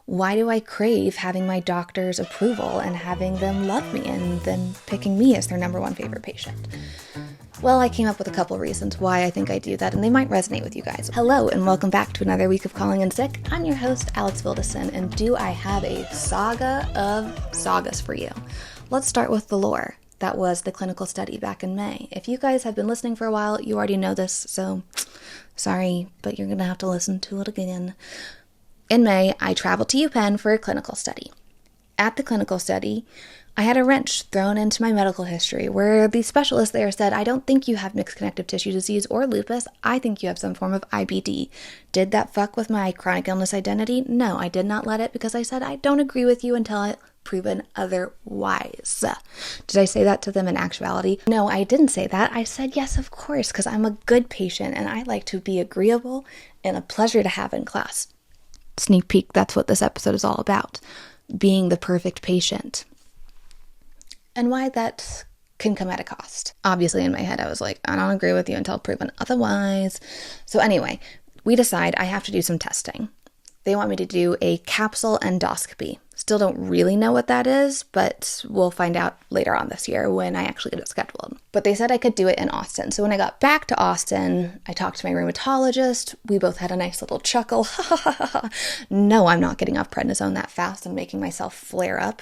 Why do I crave having my doctor's approval and having them love me and then picking me as their number one favorite patient? Well, I came up with a couple reasons why I think I do that, and they might resonate with you guys. Hello, and welcome back to another week of Calling in Sick. I'm your host, Alex Wildeson, and do I have a saga of sagas for you? Let's start with the lore. That was the clinical study back in May. If you guys have been listening for a while, you already know this, so sorry, but you're going to have to listen to it again. In May, I traveled to UPenn for a clinical study. At the clinical study, I had a wrench thrown into my medical history where the specialist there said, I don't think you have mixed connective tissue disease or lupus. I think you have some form of IBD. Did that fuck with my chronic illness identity? No, I did not let it because I said, I don't agree with you until I proven otherwise. Did I say that to them in actuality? No, I didn't say that. I said, yes, of course, because I'm a good patient and I like to be agreeable and a pleasure to have in class. Sneak peek, that's what this episode is all about. Being the perfect patient. And why that can come at a cost. Obviously, in my head, I was like, I don't agree with you until proven otherwise. So anyway, we decide I have to do some testing. They want me to do a capsule endoscopy. Still don't really know what that is, but we'll find out later on this year when I actually get it scheduled. But they said I could do it in Austin. So when I got back to Austin, I talked to my rheumatologist. We both had a nice little chuckle. No, I'm not getting off prednisone that fast and making myself flare up.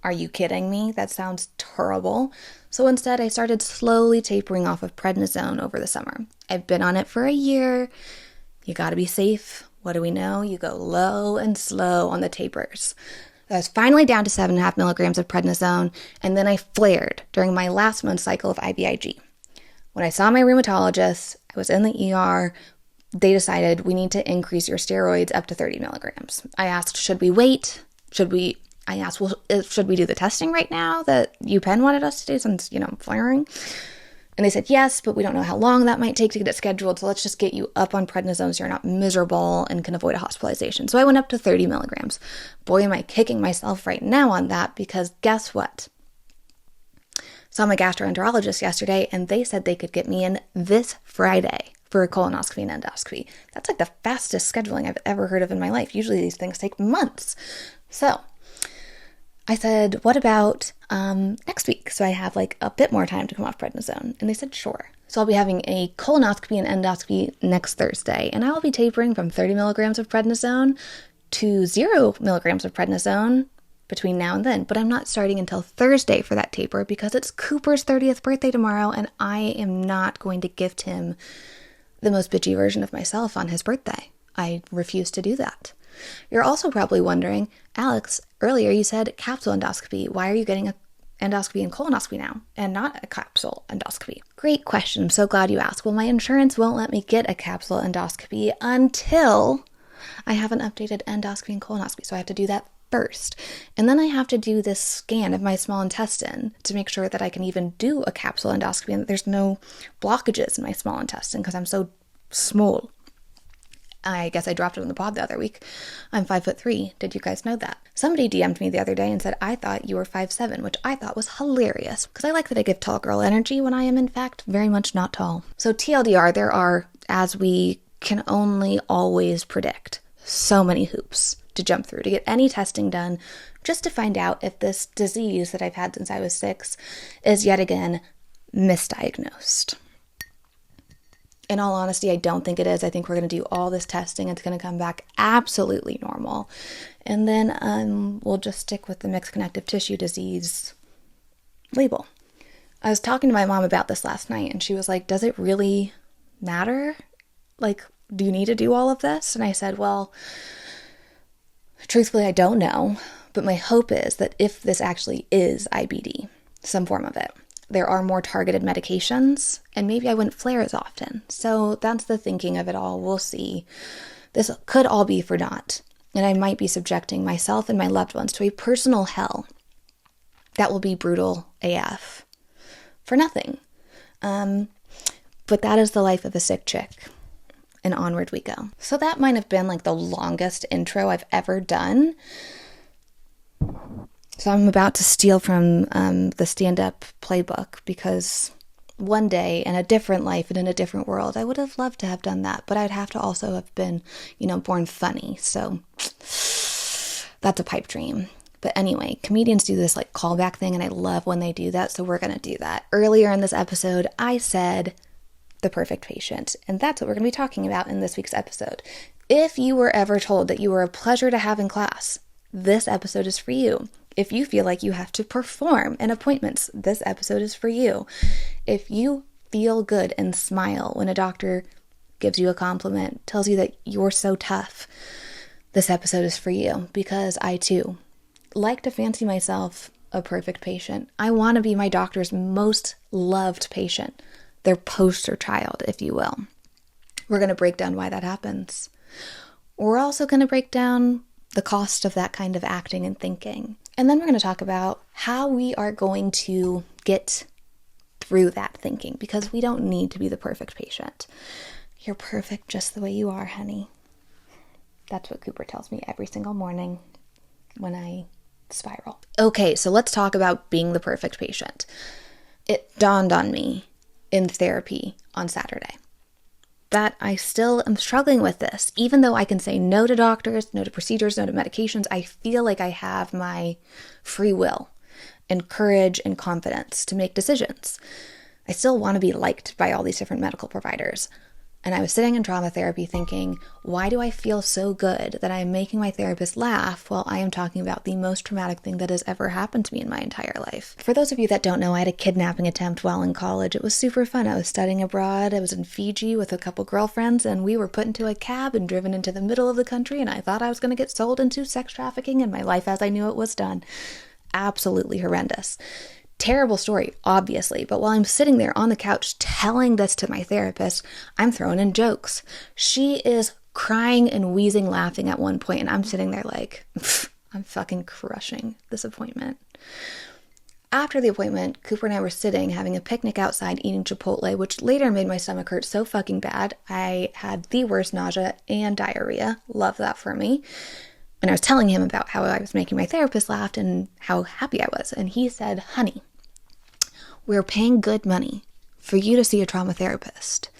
Are you kidding me? That sounds terrible. So instead, I started slowly tapering off of prednisone over the summer. I've been on it for a year. You gotta be safe. What do we know? You go low and slow on the tapers. I was finally down to 7.5 milligrams of prednisone, and then I flared during my last month's cycle of IVIG. When I saw my rheumatologist, I was in the ER, they decided we need to increase your steroids up to 30 milligrams. I asked, should we wait? Should we do the testing right now that UPenn wanted us to do since, I'm flaring? And they said, yes, but we don't know how long that might take to get it scheduled. So let's just get you up on prednisone so you're not miserable and can avoid a hospitalization. So I went up to 30 milligrams. Boy, am I kicking myself right now on that because guess what? Saw my gastroenterologist yesterday and they said they could get me in this Friday for a colonoscopy and endoscopy. That's like the fastest scheduling I've ever heard of in my life. Usually these things take months. So I said, what about next week? So I have like a bit more time to come off prednisone. And they said, sure. So I'll be having a colonoscopy and endoscopy next Thursday. And I will be tapering from 30 milligrams of prednisone to 0 milligrams of prednisone between now and then. But I'm not starting until Thursday for that taper because it's Cooper's 30th birthday tomorrow. And I am not going to gift him the most bitchy version of myself on his birthday. I refuse to do that. You're also probably wondering, Alex, earlier you said capsule endoscopy. Why are you getting a endoscopy and colonoscopy now and not a capsule endoscopy? Great question. I'm so glad you asked. Well, my insurance won't let me get a capsule endoscopy until I have an updated endoscopy and colonoscopy. So I have to do that first. And then I have to do this scan of my small intestine to make sure that I can even do a capsule endoscopy and that there's no blockages in my small intestine because I'm so small. I guess I dropped it in the pod the other week. I'm 5'3". Did you guys know that? Somebody DM'd me the other day and said, I thought you were 5'7", which I thought was hilarious because I like that I give tall girl energy when I am in fact very much not tall. So TLDR, there are, as we can only always predict, so many hoops to jump through to get any testing done just to find out if this disease that I've had since I was 6 is yet again misdiagnosed. In all honesty, I don't think it is. I think we're going to do all this testing. It's going to come back absolutely normal. And then we'll just stick with the mixed connective tissue disease label. I was talking to my mom about this last night, and she was like, does it really matter? Like, do you need to do all of this? And I said, well, truthfully, I don't know. But my hope is that if this actually is IBD, some form of it, there are more targeted medications, and maybe I wouldn't flare as often. So that's the thinking of it all. We'll see. This could all be for naught, and I might be subjecting myself and my loved ones to a personal hell that will be brutal AF for nothing. But that is the life of a sick chick, and onward we go. So that might have been like the longest intro I've ever done. So I'm about to steal from the stand-up playbook because one day in a different life and in a different world, I would have loved to have done that, but I'd have to also have been, born funny. So That's a pipe dream. But anyway, comedians do this like callback thing, and I love when they do that, so we're going to do that. Earlier in this episode, I said the perfect patient, and that's what we're going to be talking about in this week's episode. If you were ever told that you were a pleasure to have in class, this episode is for you. If you feel like you have to perform in appointments, this episode is for you. If you feel good and smile when a doctor gives you a compliment, tells you that you're so tough, this episode is for you, because I too like to fancy myself a perfect patient. I want to be my doctor's most loved patient, their poster child, if you will. We're going to break down why that happens. We're also going to break down the cost of that kind of acting and thinking. And then we're going to talk about how we are going to get through that thinking, because we don't need to be the perfect patient. You're perfect just the way you are, honey. That's what Cooper tells me every single morning when I spiral. Okay, so let's talk about being the perfect patient. It dawned on me in therapy on Saturday that I still am struggling with this. Even though I can say no to doctors, no to procedures, no to medications, I feel like I have my free will and courage and confidence to make decisions. I still want to be liked by all these different medical providers. And I was sitting in trauma therapy thinking, why do I feel so good that I am making my therapist laugh while I am talking about the most traumatic thing that has ever happened to me in my entire life? For those of you that don't know, I had a kidnapping attempt while in college. It was super fun. I was studying abroad. I was in Fiji with a couple girlfriends, and we were put into a cab and driven into the middle of the country, and I thought I was going to get sold into sex trafficking, and my life as I knew it was done. Absolutely horrendous. Terrible story, obviously, but while I'm sitting there on the couch telling this to my therapist, I'm throwing in jokes. She is crying and wheezing laughing at one point, and I'm sitting there like, I'm fucking crushing this appointment. After the appointment, Cooper and I were sitting having a picnic outside eating Chipotle, which later made my stomach hurt so fucking bad. I had the worst nausea and diarrhea. Love that for me. And I was telling him about how I was making my therapist laugh and how happy I was. And he said, honey, we're paying good money for you to see a trauma therapist.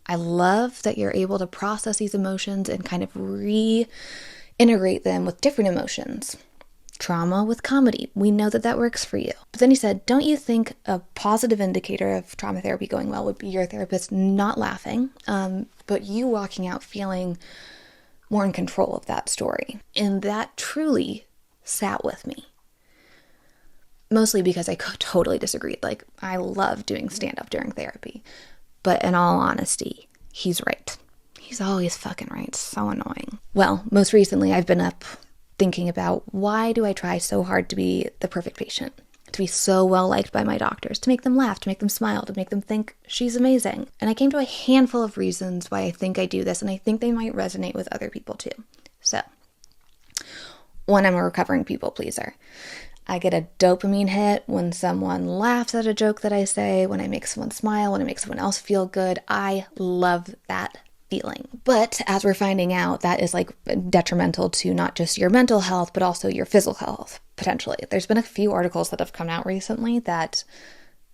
I love that you're able to process these emotions and kind of reintegrate them with different emotions. Trauma with comedy. We know that that works for you. But then he said, don't you think a positive indicator of trauma therapy going well would be your therapist not laughing, but you walking out feeling more in control of that story? And that truly sat with me. Mostly because I totally disagreed. Like, I love doing stand-up during therapy. But in all honesty, he's right. He's always fucking right. It's so annoying. Well, most recently I've been up thinking about, why do I try so hard to be the perfect patient? To be so well liked by my doctors, to make them laugh, to make them smile, to make them think she's amazing. And I came to a handful of reasons why I think I do this, and I think they might resonate with other people too. So, one, I'm a recovering people pleaser. I get a dopamine hit when someone laughs at a joke that I say, when I make someone smile, when I make someone else feel good. I love that feeling. But as we're finding out, that is like detrimental to not just your mental health, but also your physical health, potentially. There's been a few articles that have come out recently that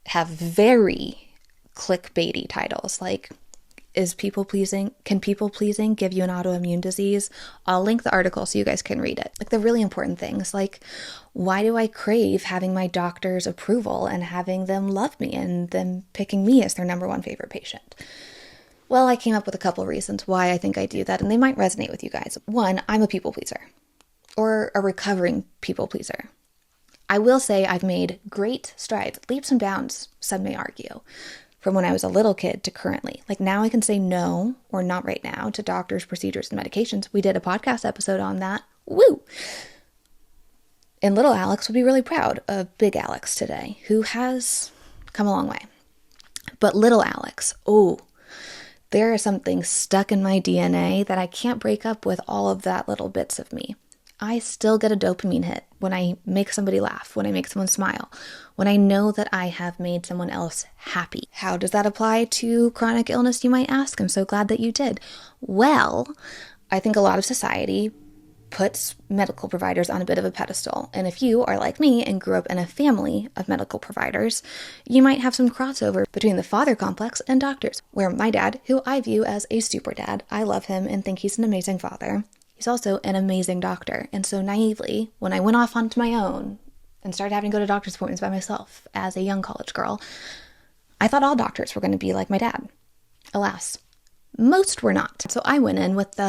have very clickbaity titles, like, can people pleasing give you an autoimmune disease? I'll link the article so you guys can read it. Like, the really important things, like, why do I crave having my doctor's approval and having them love me and them picking me as their number one favorite patient? Well, I came up with a couple reasons why I think I do that, and they might resonate with you guys. One, I'm a people pleaser, or a recovering people pleaser. I will say I've made great strides, leaps and bounds, some may argue, from when I was a little kid to currently. Like, now I can say no, or not right now, to doctors, procedures, and medications. We did a podcast episode on that. Woo! And little Alex would be really proud of big Alex today, who has come a long way. But little Alex, there is something stuck in my DNA that I can't break up with all of that little bits of me. I still get a dopamine hit when I make somebody laugh, when I make someone smile, when I know that I have made someone else happy. How does that apply to chronic illness, you might ask? I'm so glad that you did. Well, I think a lot of society puts medical providers on a bit of a pedestal. And if you are like me and grew up in a family of medical providers, you might have some crossover between the father complex and doctors, where my dad, who I view as a super dad, I love him and think he's an amazing father. He's also an amazing doctor. And so naively, when I went off onto my own and started having to go to doctor's appointments by myself as a young college girl, I thought all doctors were going to be like my dad. Alas, most were not. So I went in with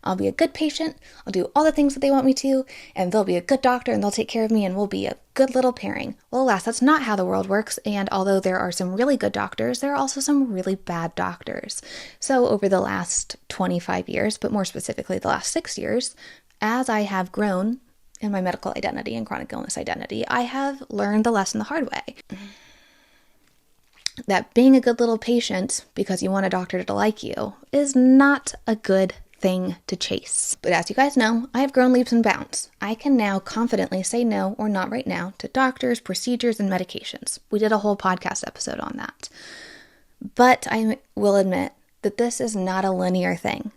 I'll be a good patient, I'll do all the things that they want me to, and they'll be a good doctor and they'll take care of me and we'll be a good little pairing. Well, alas, that's not how the world works. And although there are some really good doctors, there are also some really bad doctors. So over the last 25 years, but more specifically the last 6 years, as I have grown in my medical identity and chronic illness identity, I have learned the lesson the hard way. That being a good little patient because you want a doctor to like you is not a good thing to chase. But as you guys know, I have grown leaps and bounds. I can now confidently say no or not right now to doctors, procedures, and medications. We did a whole podcast episode on that. But I will admit that this is not a linear thing.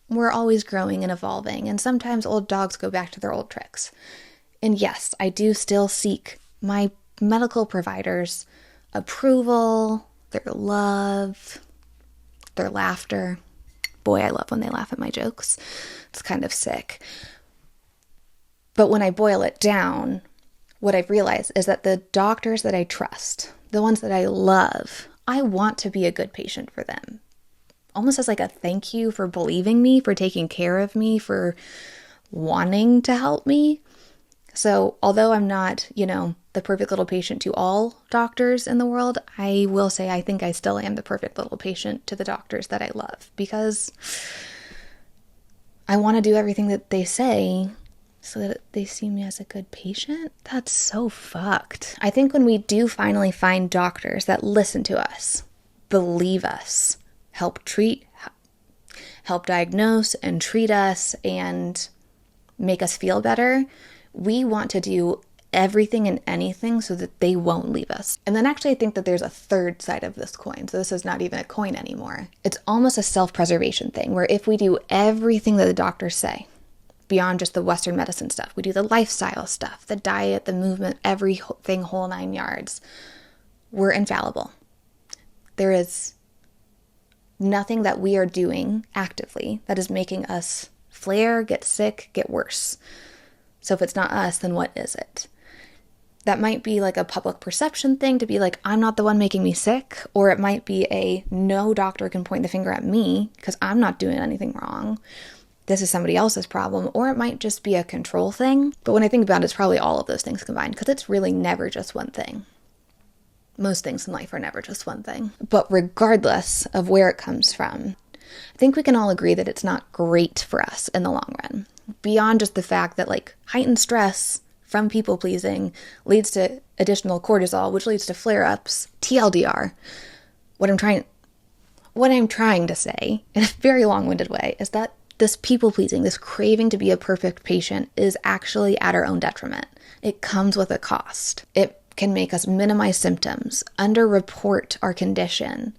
We're always growing and evolving, and sometimes old dogs go back to their old tricks. And yes, I do still seek my medical providers' approval, their love, their laughter. Boy, I love when they laugh at my jokes. It's kind of sick. But when I boil it down, what I've realized is that the doctors that I trust, the ones that I love, I want to be a good patient for them. Almost as like a thank you for believing me, for taking care of me, for wanting to help me. So although I'm not, the perfect little patient to all doctors in the world, I will say I think I still am the perfect little patient to the doctors that I love, because I want to do everything that they say so that they see me as a good patient. That's so fucked. I think when we do finally find doctors that listen to us, believe us, help diagnose and treat us and make us feel better, we want to do everything and anything so that they won't leave us. And then actually I think that there's a third side of this coin. So this is not even a coin anymore. It's almost a self-preservation thing, where if we do everything that the doctors say, beyond just the Western medicine stuff, we do the lifestyle stuff, the diet, the movement, everything whole 9 yards, we're infallible. There is nothing that we are doing actively that is making us flare, get sick, get worse. So if it's not us, then what is it? That might be like a public perception thing to be like, I'm not the one making me sick. Or it might be a no doctor can point the finger at me because I'm not doing anything wrong. This is somebody else's problem. Or it might just be a control thing. But when I think about it, it's probably all of those things combined, because it's really never just one thing. Most things in life are never just one thing. But regardless of where it comes from, I think we can all agree that it's not great for us in the long run. Beyond just the fact that heightened stress from people pleasing leads to additional cortisol, which leads to flare-ups, TLDR. What I'm trying to say in a very long-winded way is that this people pleasing, this craving to be a perfect patient, is actually at our own detriment. It comes with a cost. It can make us minimize symptoms, underreport our condition,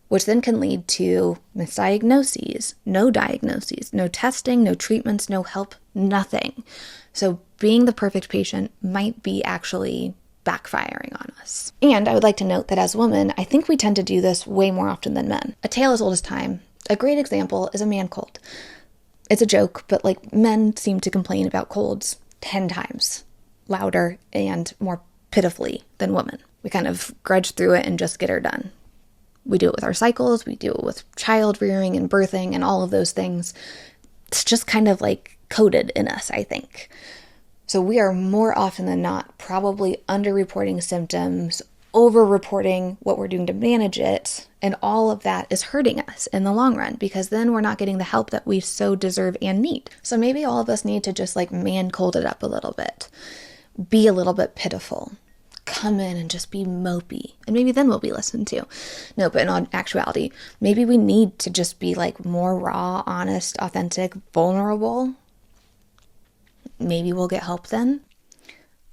which then can lead to misdiagnoses, no diagnoses, no testing, no treatments, no help, nothing. So being the perfect patient might be actually backfiring on us. And I would like to note that as women, I think we tend to do this way more often than men. A tale as old as time. A great example is a man cold. It's a joke, but men seem to complain about colds 10 times louder and more pitifully than women. We kind of grudge through it and just get her done. We do it with our cycles, we do it with child rearing and birthing and all of those things. It's just kind of coded in us, I think. So we are more often than not probably underreporting symptoms, over-reporting what we're doing to manage it, and all of that is hurting us in the long run, because then we're not getting the help that we so deserve and need. So maybe all of us need to just man cold it up a little bit, be a little bit pitiful, come in and just be mopey, and maybe then we'll be listened to. No, but in actuality, maybe we need to just be more raw, honest, authentic, vulnerable. Maybe we'll get help then.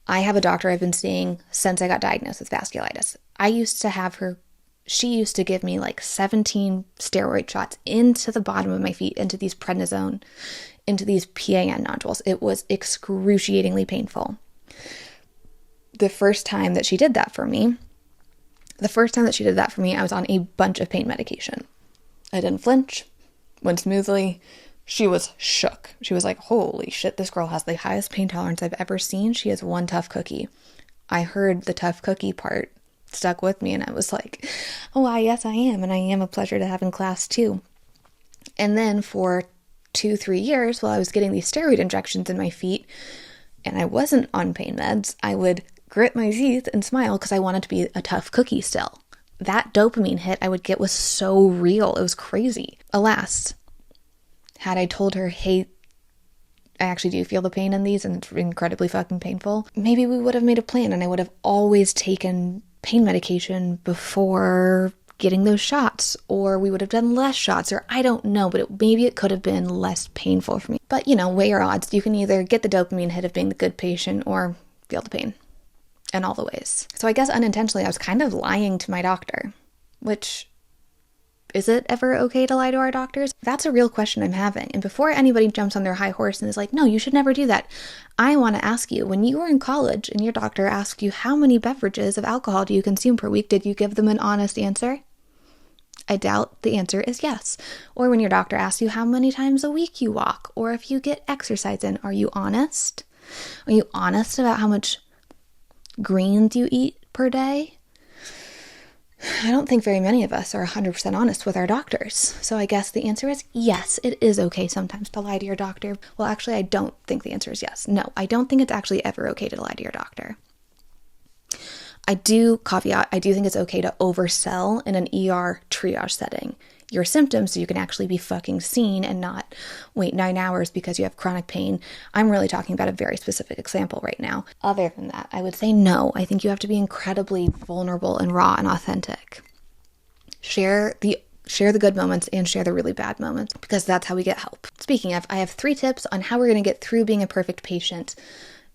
I have a doctor I've been seeing since I got diagnosed with vasculitis. She used to give me 17 steroid shots into the bottom of my feet, into these prednisone, into these PAN nodules. It was excruciatingly painful. The first time that she did that for me, I was on a bunch of pain medication. I didn't flinch, went smoothly, She was shook. She was like, holy shit, this girl has the highest pain tolerance I've ever seen. She has one tough cookie. I heard the tough cookie part stuck with me, and I was like, oh, yes, I am. And I am a pleasure to have in class too. And then for 2-3 years, while I was getting these steroid injections in my feet, and I wasn't on pain meds, I would grit my teeth and smile because I wanted to be a tough cookie still. That dopamine hit I would get was so real. It was crazy. Alas, had I told her, hey, I actually do feel the pain in these and it's incredibly fucking painful, maybe we would have made a plan and I would have always taken pain medication before getting those shots, or we would have done less shots, or I don't know, but maybe it could have been less painful for me. But, weigh your odds. You can either get the dopamine hit of being the good patient or feel the pain in all the ways. So I guess unintentionally I was kind of lying to my doctor, which... Is it ever okay to lie to our doctors? That's a real question I'm having. And before anybody jumps on their high horse and is like, no, you should never do that, I want to ask you, when you were in college and your doctor asked you how many beverages of alcohol do you consume per week, did you give them an honest answer? I doubt the answer is yes. Or when your doctor asks you how many times a week you walk, or if you get exercise in, are you honest? Are you honest about how much greens you eat per day? I don't think very many of us are 100% honest with our doctors. So I guess the answer is yes, it is okay sometimes to lie to your doctor. Well, actually, I don't think the answer is yes. No, I don't think it's actually ever okay to lie to your doctor. I do think it's okay to oversell in an ER triage setting your symptoms so you can actually be fucking seen and not wait 9 hours because you have chronic pain. I'm really talking about a very specific example right now. Other than that, I would say no. I think you have to be incredibly vulnerable and raw and authentic. Share the good moments and share the really bad moments, because that's how we get help. Speaking of, I have 3 tips on how we're going to get through being a perfect patient,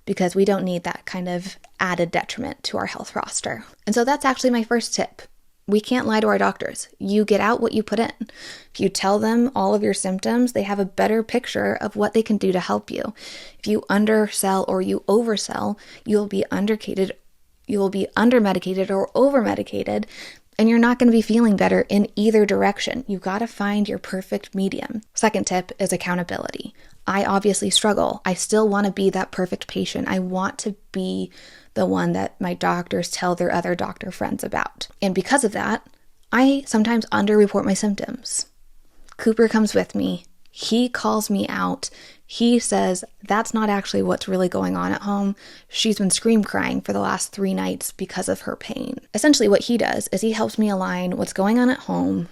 because we don't need that kind of added detriment to our health roster. And so that's actually my first tip. We can't lie to our doctors. You get out what you put in. If you tell them all of your symptoms, they have a better picture of what they can do to help you. If you undersell or you oversell, you'll be undermedicated or overmedicated, and you're not going to be feeling better in either direction. You've got to find your perfect medium. Second tip is accountability. I obviously struggle. I still want to be that perfect patient. I want to be the one that my doctors tell their other doctor friends about. And because of that, I sometimes underreport my symptoms. Cooper comes with me. He calls me out. He says, that's not actually what's really going on at home. She's been scream crying for the last 3 nights because of her pain. Essentially what he does is he helps me align what's going on at home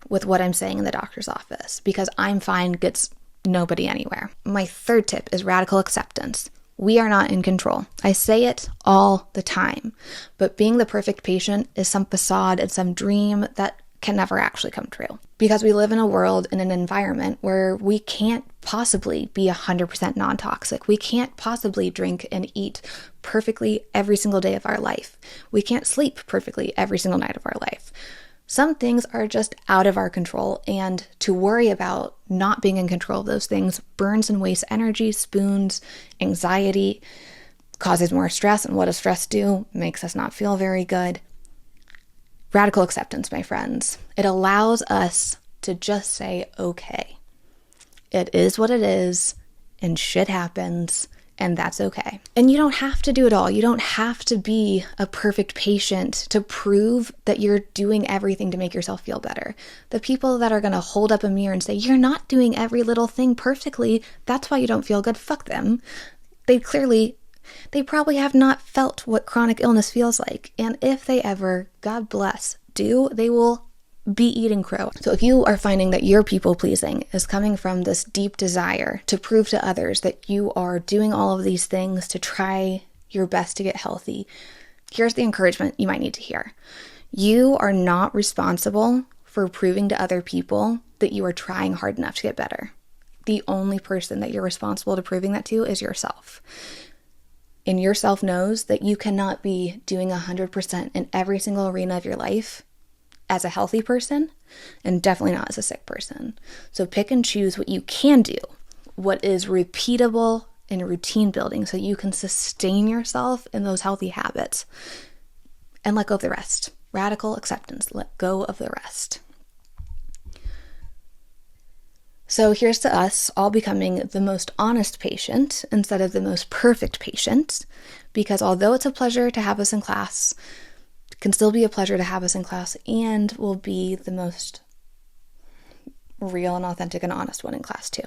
with what I'm saying in the doctor's office, because I'm fine gets nobody anywhere. My third tip is radical acceptance. We are not in control. I say it all the time, but being the perfect patient is some facade and some dream that can never actually come true, because we live in a world, in an environment where we can't possibly be 100% non-toxic. We can't possibly drink and eat perfectly every single day of our life. We can't sleep perfectly every single night of our life. Some things are just out of our control, and to worry about not being in control of those things burns and wastes energy, spoons, anxiety, causes more stress, and what does stress do? Makes us not feel very good. Radical acceptance, my friends. It allows us to just say, okay, it is what it is, and shit happens, and that's okay. And you don't have to do it all. You don't have to be a perfect patient to prove that you're doing everything to make yourself feel better. The people that are going to hold up a mirror and say, you're not doing every little thing perfectly, that's why you don't feel good, fuck them. They probably have not felt what chronic illness feels like. And if they ever, God bless, do, they will be eating crow. So if you are finding that your people pleasing is coming from this deep desire to prove to others that you are doing all of these things to try your best to get healthy, here's the encouragement you might need to hear. You are not responsible for proving to other people that you are trying hard enough to get better. The only person that you're responsible to proving that to is yourself. And yourself knows that you cannot be doing 100% in every single arena of your life as a healthy person, and definitely not as a sick person. So pick and choose what you can do, what is repeatable and routine building, so you can sustain yourself in those healthy habits, and let go of the rest. Radical acceptance, let go of the rest. So here's to us all becoming the most honest patient instead of the most perfect patient, because although it's a pleasure to have us in class, it can still be a pleasure to have us in class and will be the most real and authentic and honest one in class too.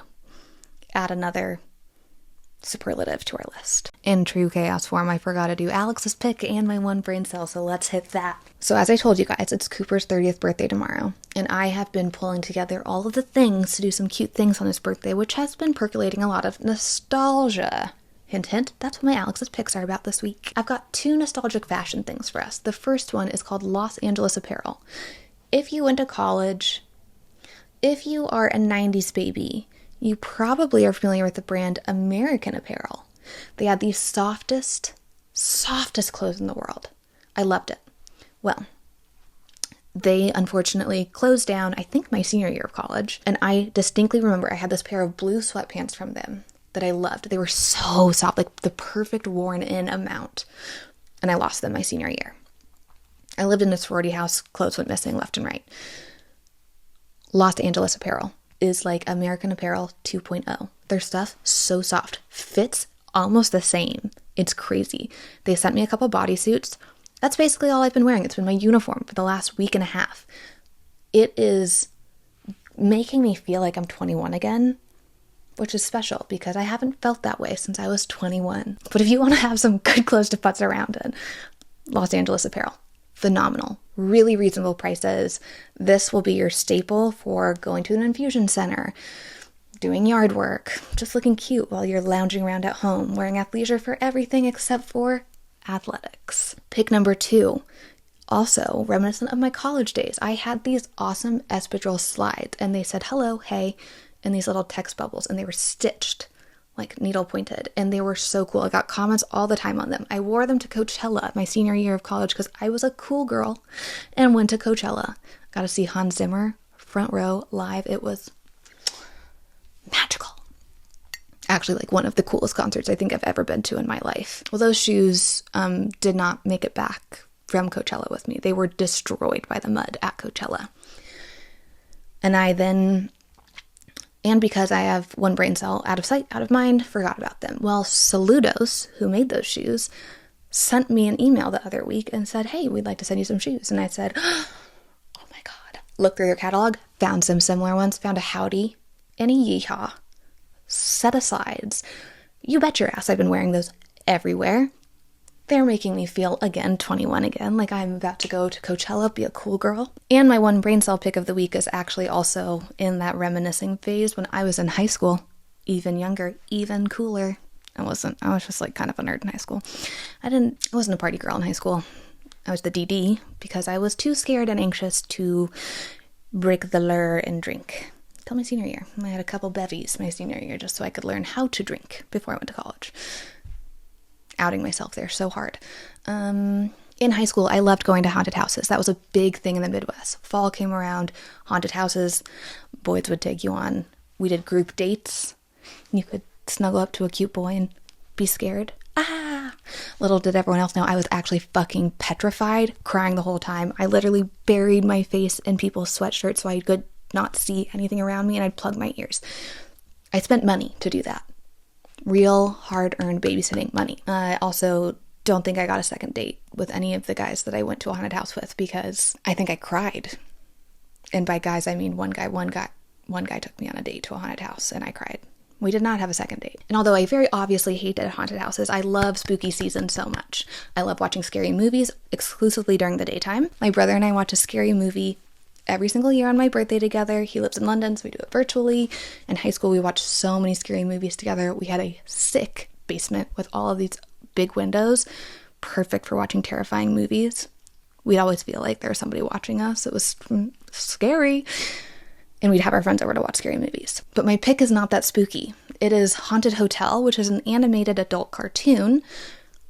Add another superlative to our list. In true chaos form, I forgot to do Alex's pick and my one brain cell, so let's hit that. So as I told you guys, it's Cooper's 30th birthday tomorrow, and I have been pulling together all of the things to do some cute things on his birthday, which has been percolating a lot of nostalgia. Hint, hint, that's what my Alex's picks are about this week. I've got 2 nostalgic fashion things for us. The first one is called Los Angeles apparel. If you went to college, if you are a 90s baby, you probably are familiar with the brand American Apparel. They had the softest clothes in the world. I loved it. Well, they unfortunately closed down, I think, my senior year of college. And I distinctly remember I had this pair of blue sweatpants from them that I loved. They were so soft, like the perfect worn-in amount. And I lost them my senior year. I lived in a sorority house, clothes went missing left and right. Los Angeles Apparel is like American Apparel 2.0. Their stuff, so soft. Fits almost the same. It's crazy. They sent me a couple bodysuits. That's basically all I've been wearing. It's been my uniform for the last week and a half. It is making me feel like I'm 21 again, which is special because I haven't felt that way since I was 21. But if you want to have some good clothes to putz around in, Los Angeles Apparel. Phenomenal. Really reasonable prices. This will be your staple for going to an infusion center, doing yard work, just looking cute while you're lounging around at home, wearing athleisure for everything except for athletics. Pick number 2, also reminiscent of my college days. I had these awesome espadrille slides, and they said hello, hey, in these little text bubbles, and they were stitched, like needle pointed, and they were so cool. I got comments all the time on them. I wore them to Coachella my senior year of college because I was a cool girl and went to Coachella. Got to see Hans Zimmer front row live. It was magical. Actually, like one of the coolest concerts I think I've ever been to in my life. Well, those shoes did not make it back from Coachella with me. They were destroyed by the mud at Coachella. And because I have one brain cell, out of sight, out of mind, forgot about them. Well, Saludos, who made those shoes, sent me an email the other week and said, hey, we'd like to send you some shoes. And I said, oh my God. Looked through their catalog, found some similar ones, found a Howdy and a Yeehaw. Set asides. You bet your ass I've been wearing those everywhere. They're making me feel, again, 21 again, like I'm about to go to Coachella, be a cool girl. And my one brain cell pick of the week is actually also in that reminiscing phase when I was in high school. Even younger, even cooler. I was just like kind of a nerd in high school. I wasn't a party girl in high school. I was the DD because I was too scared and anxious to break the lure and drink. Till my senior year. I had a couple bevies my senior year just so I could learn how to drink before I went to college. Outing myself there so hard. In high school, I loved going to haunted houses. That was a big thing in the Midwest. Fall came around, haunted houses, boys would take you on. We did group dates. You could snuggle up to a cute boy and be scared. Little did everyone else know I was actually fucking petrified, crying the whole time. I literally buried my face in people's sweatshirts so I could not see anything around me, and I'd plug my ears. I spent money to do that. Real hard-earned babysitting money. I also don't think I got a second date with any of the guys that I went to a haunted house with because I think I cried. And by guys, I mean one guy took me on a date to a haunted house and I cried. We did not have a second date. And although I very obviously hated haunted houses, I love spooky season so much. I love watching scary movies exclusively during the daytime. My brother and I watch a scary movie every single year on my birthday together. He lives in London, so we do it virtually. In high school, we watched so many scary movies together. We had a sick basement with all of these big windows, perfect for watching terrifying movies. We'd always feel like there was somebody watching us. It was scary. And we'd have our friends over to watch scary movies. But my pick is not that spooky. It is Haunted Hotel, which is an animated adult cartoon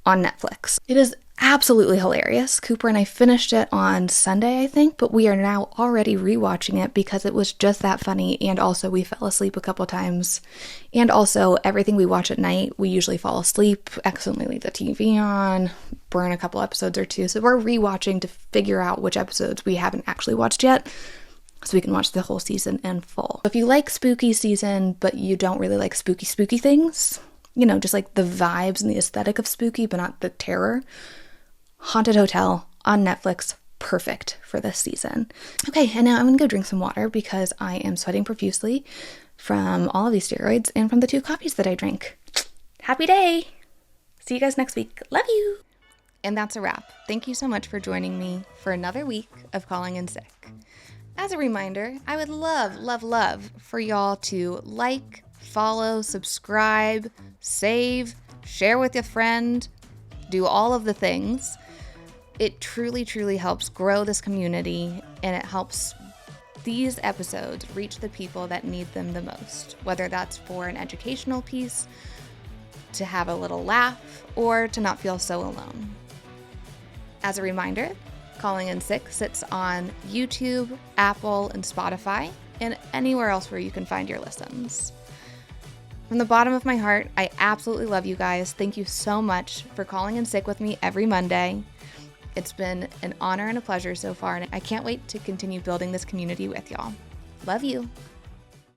on Netflix. It is absolutely hilarious. Cooper and I finished it on Sunday, I think, but we are now already rewatching it because it was just that funny, and also we fell asleep a couple times. And also, everything we watch at night, we usually fall asleep, accidentally leave the TV on, burn a couple episodes or two, so we're rewatching to figure out which episodes we haven't actually watched yet. so we can watch the whole season in full. If you like spooky season, but you don't really like spooky things, you know, just like the vibes and the aesthetic of spooky, but not the terror, Haunted Hotel on Netflix, perfect for this season. Okay, and now I'm gonna go drink some water because I am sweating profusely from all of these steroids and from the 2 coffees that I drank. Happy day! See you guys next week. Love you! And that's a wrap. Thank you so much for joining me for another week of Calling in Sick. As a reminder, I would love for y'all to like, follow, subscribe, save, share with your friend, do all of the things. It truly helps grow this community, and it helps these episodes reach the people that need them the most, whether that's for an educational piece, to have a little laugh, or to not feel so alone. As a reminder, Calling in Sick sits on YouTube, Apple, and Spotify, and anywhere else where you can find your listens. From the bottom of my heart, I absolutely love you guys. Thank you so much for calling in sick with me every Monday. It's been an honor and a pleasure so far, and I can't wait to continue building this community with y'all. Love you.